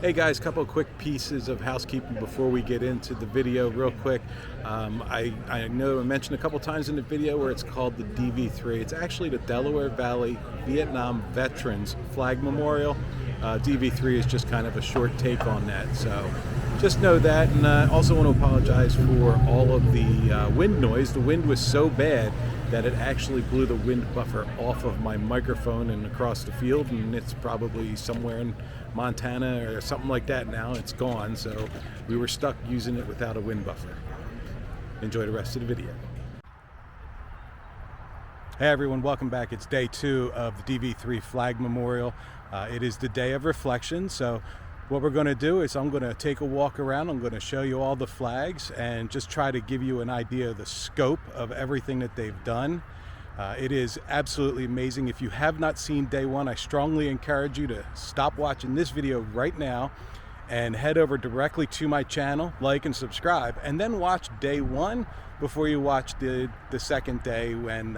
Hey guys, couple of quick pieces of housekeeping before we get into the video real quick. I know I mentioned a couple times in the video where it's called the DV3. It's actually the Delaware Valley Vietnam Veterans Flag Memorial. DV3 is just kind of a short take on that, so just know that. And I also want to apologize for all of the wind noise. The wind was so bad that it actually blew the wind buffer off of my microphone and across the field, and it's probably somewhere in Montana or something like that now. It's gone, so we were stuck using it without a wind buffer. Enjoy the rest of the video. Hey everyone, welcome back. It's day 2 of the DV3 Flag Memorial. It is the day of reflection, so what we're going to do is I'm going to take a walk around. I'm going to show you all the flags and just try to give you an idea of the scope of everything that they've done. It is absolutely amazing. If you have not seen day 1, I strongly encourage you to stop watching this video right now and head over directly to my channel, like and subscribe, and then watch day 1 before you watch the second day when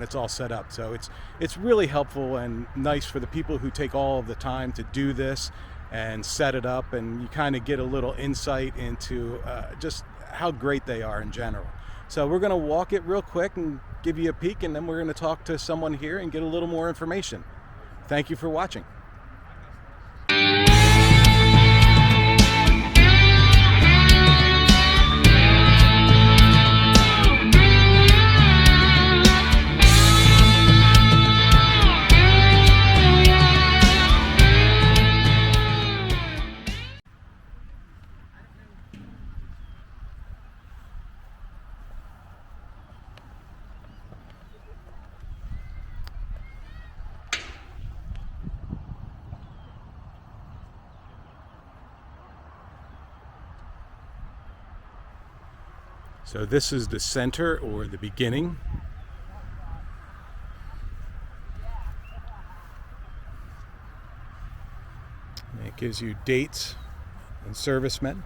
it's all set up. So it's really helpful and nice for the people who take all of the time to do this and set it up, and you kind of get a little insight into just how great they are in general. So we're going to walk it real quick and give you a peek, and then we're going to talk to someone here and get a little more information. Thank you for watching. So this is the center, or the beginning. And it gives you dates and servicemen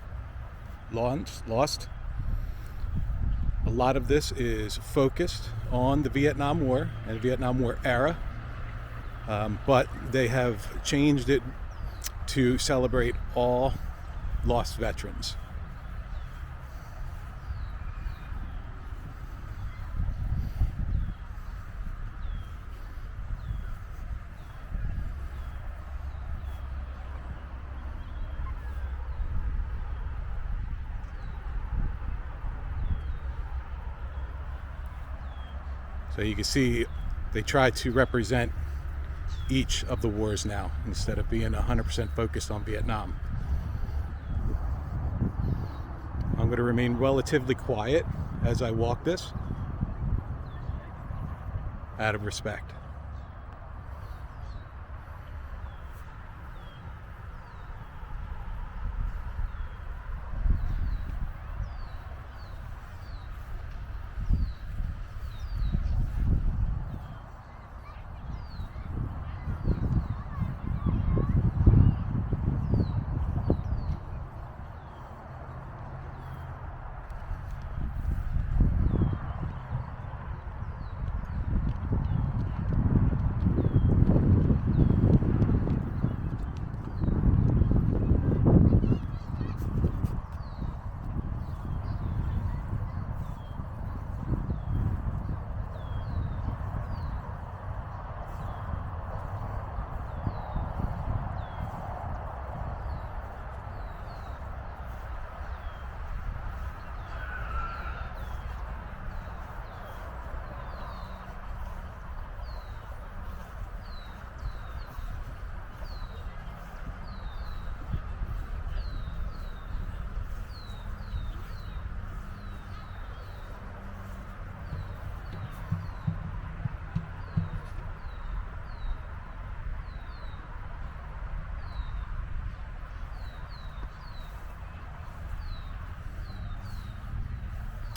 lost. A lot of this is focused on the Vietnam War and the Vietnam War era, but they have changed it to celebrate all lost veterans. So you can see they try to represent each of the wars now instead of being 100% focused on Vietnam. I'm going to remain relatively quiet as I walk this out of respect.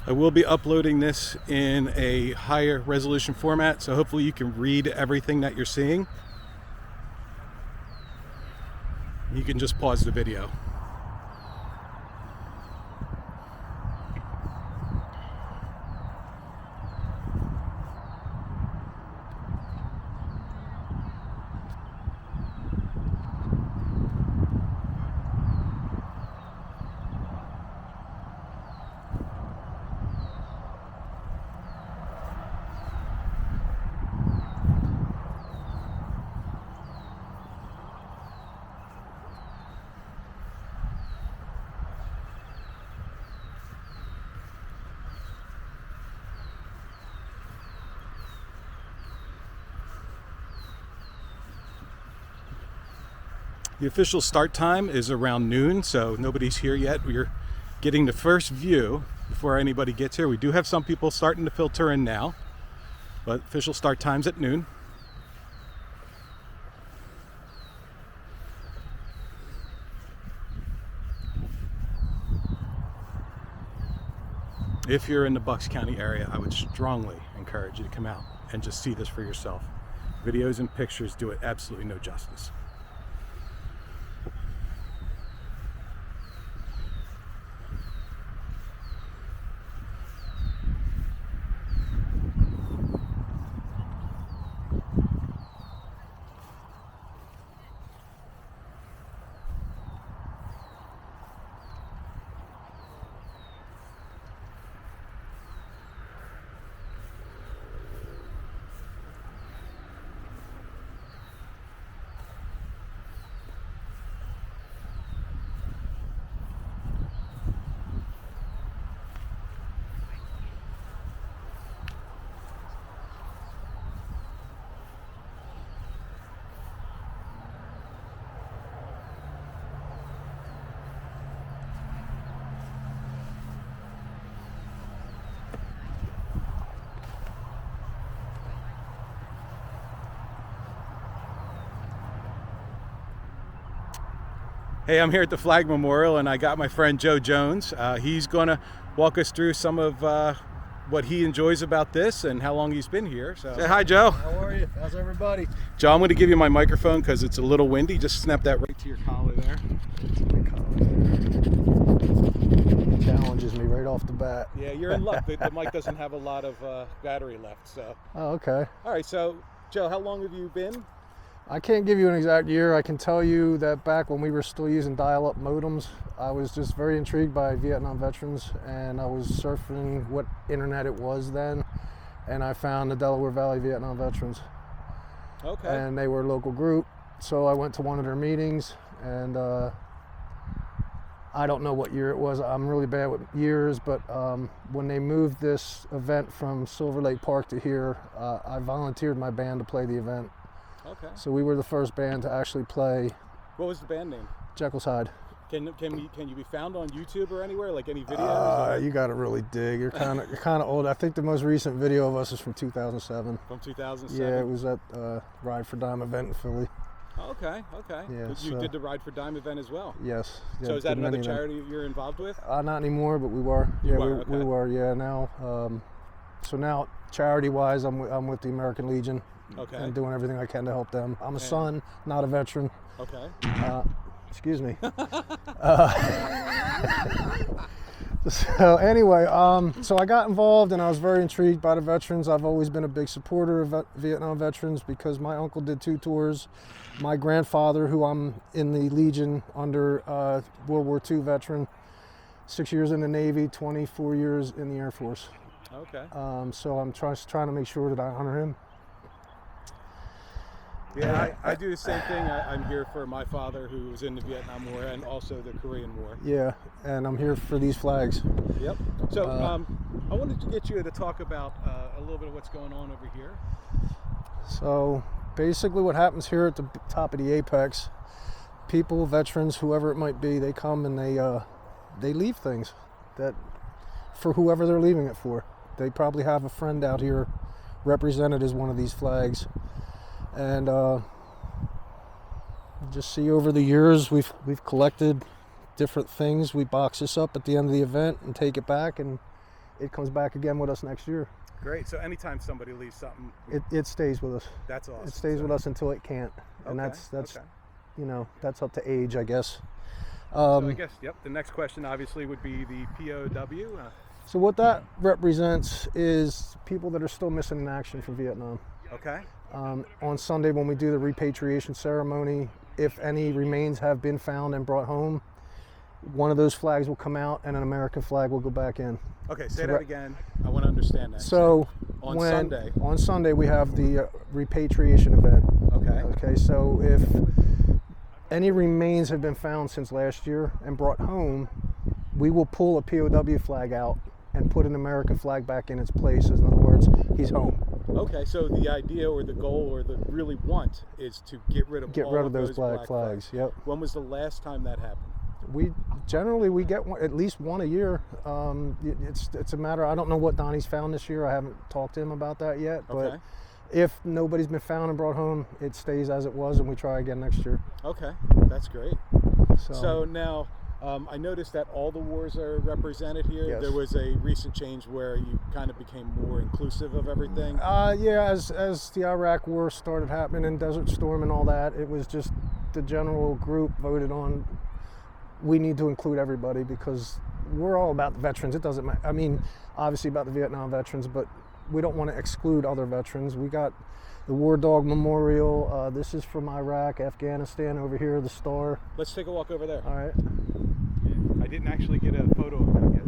I will be uploading this in a higher resolution format, so hopefully you can read everything that you're seeing. You can just pause the video. The official start time is around noon, so nobody's here yet. We're getting the first view before anybody gets here. We do have some people starting to filter in now, but official start time's at noon. If you're in the Bucks County area, I would strongly encourage you to come out and just see this for yourself. Videos and pictures do it absolutely no justice. Hey, I'm here at the Flag Memorial and I got my friend Joe Jones. He's going to walk us through some of what he enjoys about this and how long he's been here. So, say hi, Joe. How are you? How's everybody? Joe, I'm going to give you my microphone because it's a little windy. Just snap that right to your collar there. Challenges me right off the bat. Yeah, you're in luck. The mic doesn't have a lot of battery left. So. Oh, okay. All right, so Joe, how long have you been? I can't give you an exact year. I can tell you that back when we were still using dial-up modems, I was just very intrigued by Vietnam veterans, and I was surfing what internet it was then, and I found the Delaware Valley Vietnam Veterans. Okay. And they were a local group, so I went to one of their meetings, and I don't know what year it was. I'm really bad with years, but when they moved this event from Silver Lake Park to here, I volunteered my band to play the event. Okay. So we were the first band to actually play. What was the band name? Jekyll's Hyde. Can you be found on YouTube or anywhere? Like any videos? You got to really dig. You're kind of old. I think the most recent video of us is from 2007. From 2007. Yeah, it was at Ride for Dime event in Philly. Okay. Yeah, You did the Ride for Dime event as well. Yes. Yeah, so is that another charity you're involved with? Not anymore, but we were. Yeah, we were. Yeah, now. So now, charity-wise, I'm with the American Legion. Okay. And doing everything I can to help them. I'm a son, not a veteran. Okay. Excuse me. So anyway, so I got involved and I was very intrigued by the veterans. I've always been a big supporter of Vietnam veterans because my uncle did 2 tours. My grandfather, who I'm in the Legion under, World War II veteran, 6 years in the Navy, 24 years in the Air Force. Okay. So I'm trying to make sure that I honor him. Yeah, I do the same thing. I'm here for my father, who was in the Vietnam War and also the Korean War. Yeah, and I'm here for these flags. Yep. So I wanted to get you to talk about a little bit of what's going on over here. So basically what happens here at the top of the apex, people, veterans, whoever it might be, they come and they leave things that for whoever they're leaving it for. They probably have a friend out here represented as one of these flags. And just see over the years we've collected different things. We box this up at the end of the event and take it back, and it comes back again with us next year. Great. So anytime somebody leaves something, it stays with us. That's awesome. It stays with us until it can't, and that's you know, that's up to age, I guess. So I guess the next question obviously would be the POW. So what that represents is people that are still missing in action from Vietnam. Okay. On Sunday when we do the repatriation ceremony, if any remains have been found and brought home, one of those flags will come out and an American flag will go back in. Okay, say that again. I want to understand that. So on Sunday we have the repatriation event. Okay, so if any remains have been found since last year and brought home, we will pull a POW flag out and put an American flag back in its place. In other words, he's home. Okay, so the idea or the goal or the really want is to get rid of those black flags. Yep. When was the last time that happened? We get at least one a year. It's a matter. I don't know what Donnie's found this year. I haven't talked to him about that yet. Okay. But if nobody's been found and brought home, it stays as it was, and we try again next year. Okay, that's great. So now, I noticed that all the wars are represented here. Yes. There was a recent change where you kind of became more inclusive of everything. Yeah, as the Iraq War started happening and Desert Storm and all that, it was just the general group voted on. We need to include everybody because we're all about the veterans. It doesn't matter. I mean, obviously about the Vietnam veterans, but we don't want to exclude other veterans. We got the War Dog Memorial. This is from Iraq, Afghanistan over here, the star. Let's take a walk over there. All right. I didn't actually get a photo of that yet.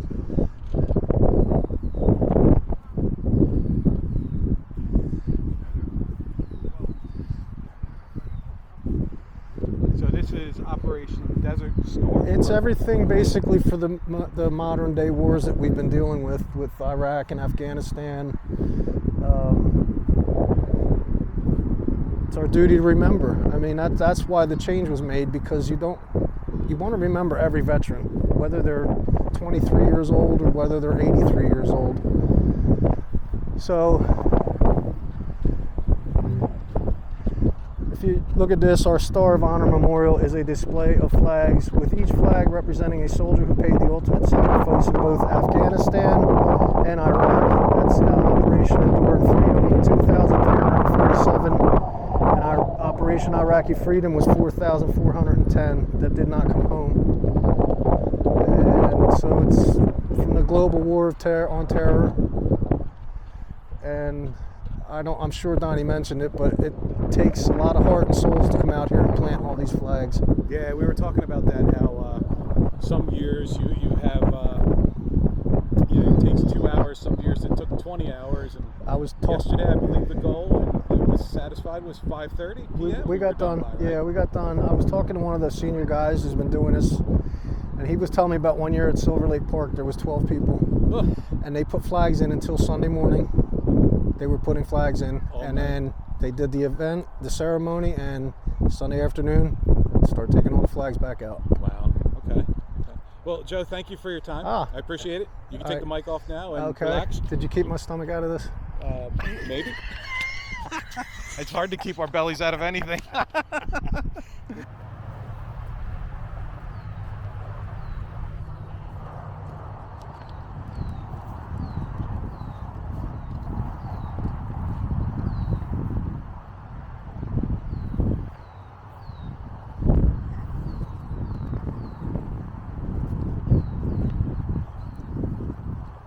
So this is Operation Desert Storm. It's everything basically for the modern day wars that we've been dealing with Iraq and Afghanistan. It's our duty to remember. I mean, that's why the change was made, because you want to remember every veteran, whether they're 23 years old or whether they're 83 years old. So if you look at this, our Star of Honor Memorial is a display of flags, with each flag representing a soldier who paid the ultimate sacrifice in both Afghanistan and Iraq. That's Operation Enduring Freedom, 2,347, and our Operation Iraqi Freedom was 4,410 that did not come home. And so it's from the global war of on terror. And I'm sure Donnie mentioned it, but it takes a lot of heart and souls to come out here and plant all these flags. Yeah, we were talking about that, how some years you have, it takes 2 hours, some years it took 20 hours. And yesterday, I believe the goal, and it was satisfied, was 5:30 p.m. We got done. By, right? Yeah, we got done. I was talking to one of the senior guys who's been doing this, and he was telling me about one year at Silver Lake Park, there was 12 people, and they put flags in until Sunday morning. They were putting flags in, then they did the event, the ceremony, and Sunday afternoon, start taking all the flags back out. Wow. Okay. Well, Joe, thank you for your time. I appreciate it. You can take the mic off now and relax. Did you keep my stomach out of this? Maybe. It's hard to keep our bellies out of anything.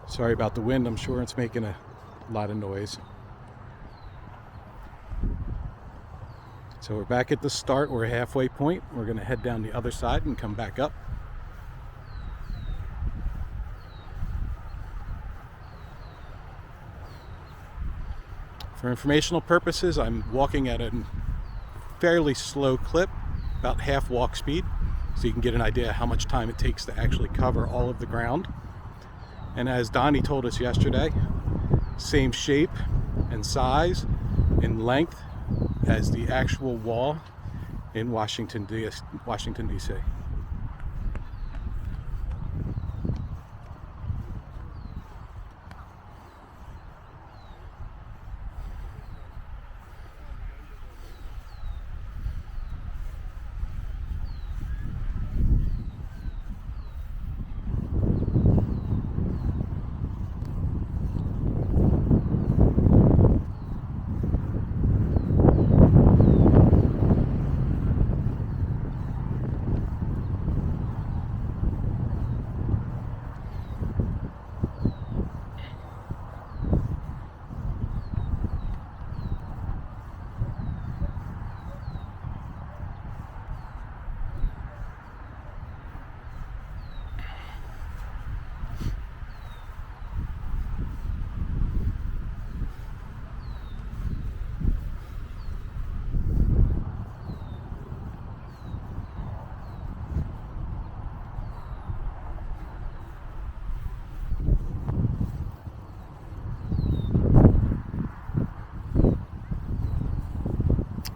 Sorry about the wind. I'm sure it's making a lot of noise. So we're back at the start. We're halfway point. We're going to head down the other side and come back up. For informational purposes, I'm walking at a fairly slow clip, about half walk speed, so you can get an idea how much time it takes to actually cover all of the ground. And as Donnie told us yesterday, same shape and size and length as the actual wall in Washington, D.C.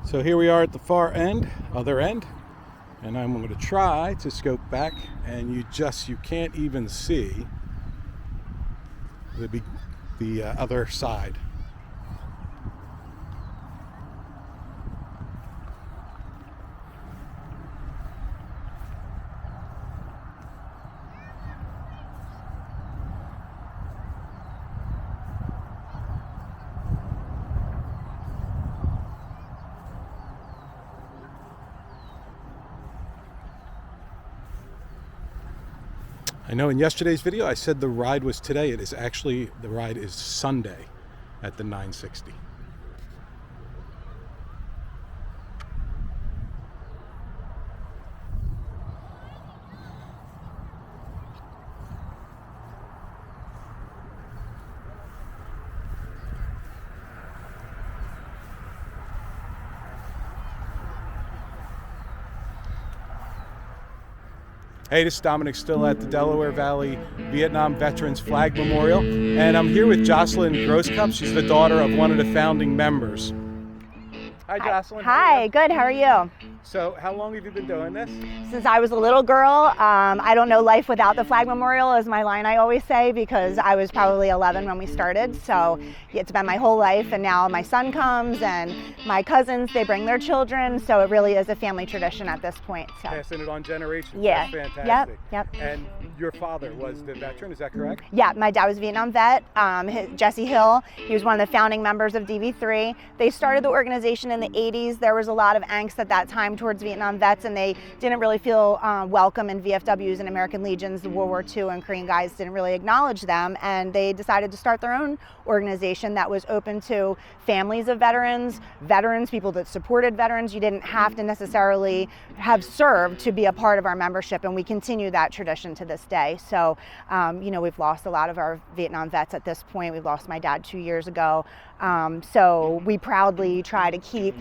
So here we are at the far end, other end, and I'm going to try to scope back, and you can't even see the other side. I know in yesterday's video I said the ride was today. It is actually, the ride is Sunday at the 960. Hey, this is Dominic, still at the Delaware Valley Vietnam Veterans Flag Memorial, and I'm here with Jocelyn Grosscup. She's the daughter of one of the founding members. Hi, Jocelyn. Hi, good. How are you? So, how long have you been doing this? Since I was a little girl. I don't know life without the Flag Memorial is my line I always say, because I was probably 11 when we started. So it's been my whole life, and now my son comes and my cousins, they bring their children. So it really is a family tradition at this point. So. Passing it on generations. Yeah. That's fantastic. Yep. And your father was the veteran, is that correct? Yeah, my dad was a Vietnam vet, Jesse Hill. He was one of the founding members of DV3. They started the organization in the 80s. There was a lot of angst at that time towards Vietnam vets, and they didn't really feel welcome in VFWs and American Legions. The World War II and Korean guys didn't really acknowledge them, and they decided to start their own organization that was open to families of veterans, people that supported veterans. You didn't have to necessarily have served to be a part of our membership, and we continue that tradition to this day. So, we've lost a lot of our Vietnam vets at this point. We lost my dad 2 years ago. So we proudly try to keep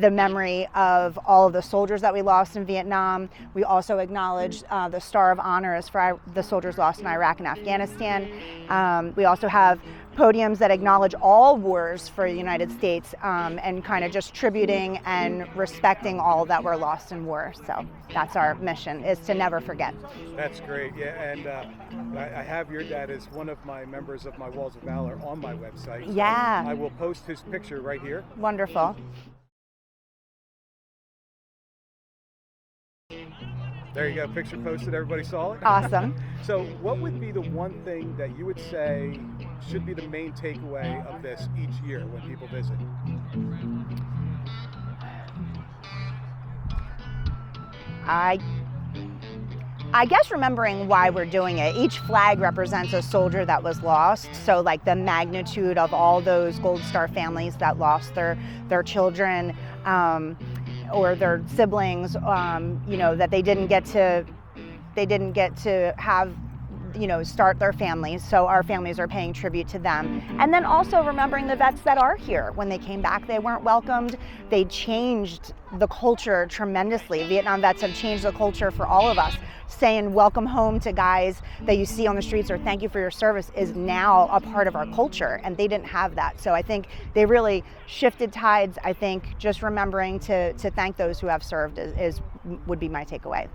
the memory of all of the soldiers that we lost in Vietnam. We also acknowledge the Star of Honor is for the soldiers lost in Iraq and Afghanistan. We also have podiums that acknowledge all wars for the United States, and kind of just tributing and respecting all that were lost in war. So that's our mission, is to never forget. That's great. Yeah, and I have your dad as one of my members of my Walls of Valor on my website. So yeah. I will post his picture right here. Wonderful. There you go, picture posted, everybody saw it? Awesome. So what would be the one thing that you would say should be the main takeaway of this each year when people visit? I guess remembering why we're doing it. Each flag represents a soldier that was lost. So like the magnitude of all those Gold Star families that lost their children, or their siblings, that they didn't get to have, start their families. So our families are paying tribute to them. And then also remembering the vets that are here. When they came back, they weren't welcomed. They changed the culture tremendously. Vietnam vets have changed the culture for all of us. Saying welcome home to guys that you see on the streets, or thank you for your service, is now a part of our culture, and they didn't have that. So I think they really shifted tides. I think just remembering to thank those who have served would be my takeaway.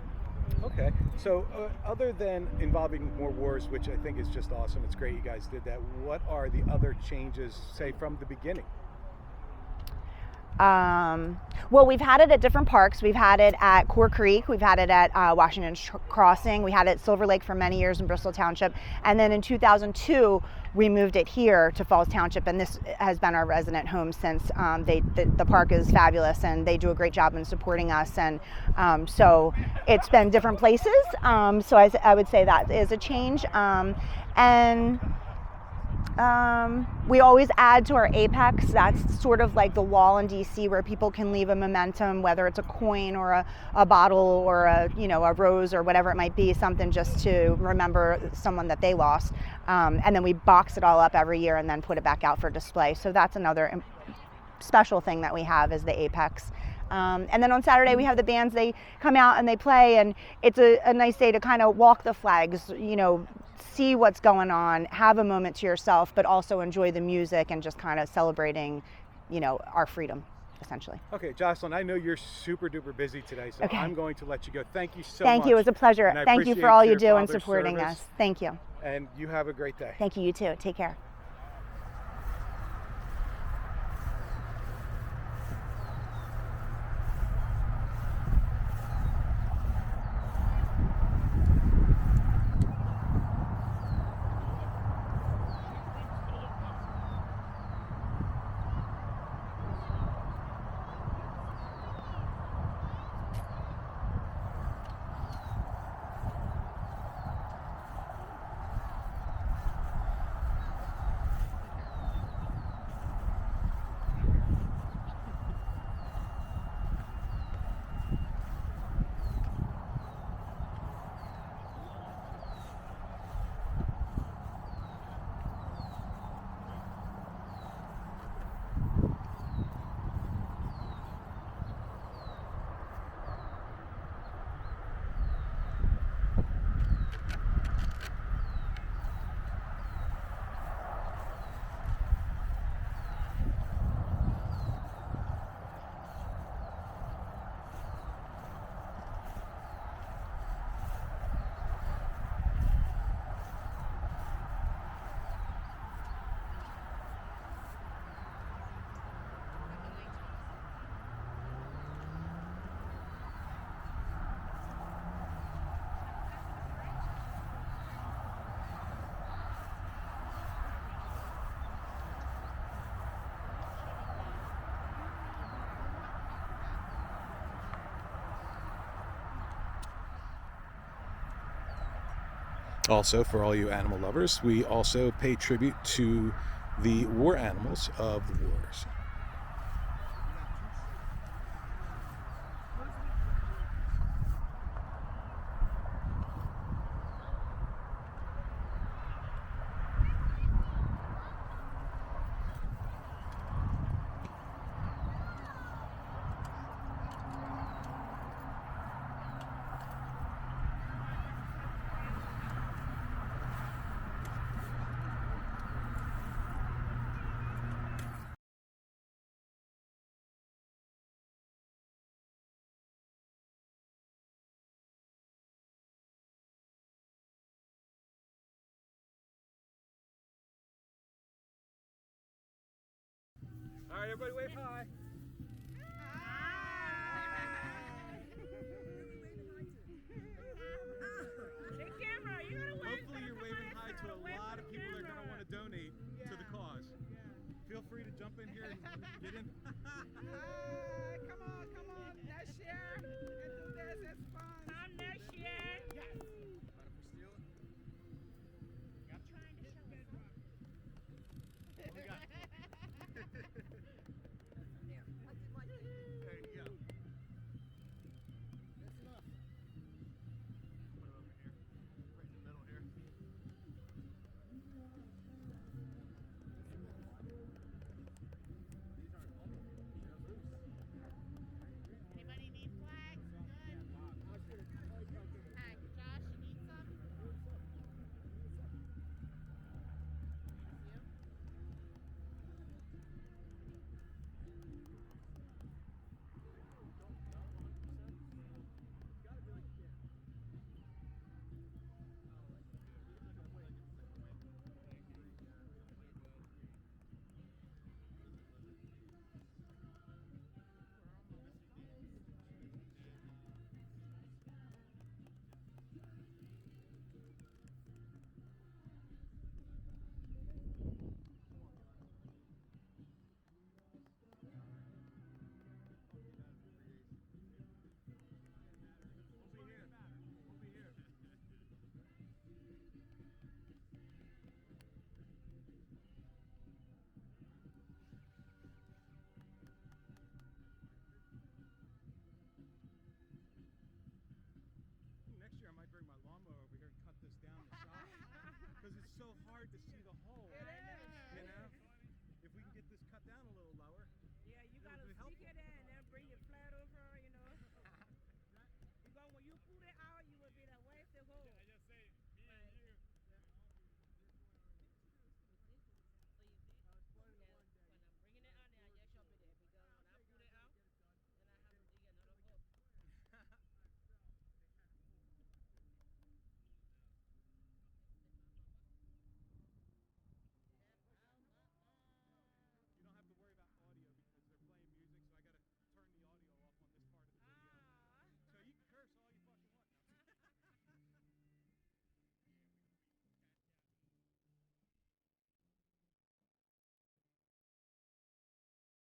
Okay, so other than involving more wars, which I think is just awesome, it's great you guys did that, what are the other changes, say, from the beginning? Well, we've had it at different parks. We've had it at Core Creek. We've had it at Washington Crossing. We had it at Silver Lake for many years in Bristol Township. And then in 2002, we moved it here to Falls Township, and this has been our resident home since. The park is fabulous, and they do a great job in supporting us. And so it's been different places. So I would say that is a change. We always add to our apex. That's sort of like the wall in DC where people can leave a memento, whether it's a coin or a bottle or a rose or whatever it might be, something just to remember someone that they lost. And then we box it all up every year and then put it back out for display. So that's another special thing that we have, is the apex. And then on Saturday we have the bands. They come out and they play, and it's a nice day to kind of walk the flags, see what's going on, have a moment to yourself, but also enjoy the music and just kind of celebrating, our freedom. essentially. Okay, Jocelyn, I know you're super duper busy today, so Okay. I'm going to let you go. Thank you so much. Thank you. It was a pleasure. And I Thank you for appreciate all you your do in father's supporting service. us. Thank you. And you have a great day. Thank you. You too. Take care. Also, for all you animal lovers, we also pay tribute to the war animals of the wars. All right, everybody wave hi. Hopefully you're waving hi to a lot of people that are going to want to donate to the cause. Feel free to jump in here and get in. Come on, let's share and do this, it's fun. Come, let's share. Yes. Mind if we steal it? I'm trying to show it. What we got? There you go. That's enough. Put it over here, right in the middle here. Anybody need flags? Good. Hi, Josh, you need some? Next year I might bring my lawnmower over here and cut this down the side because it's so hard to see the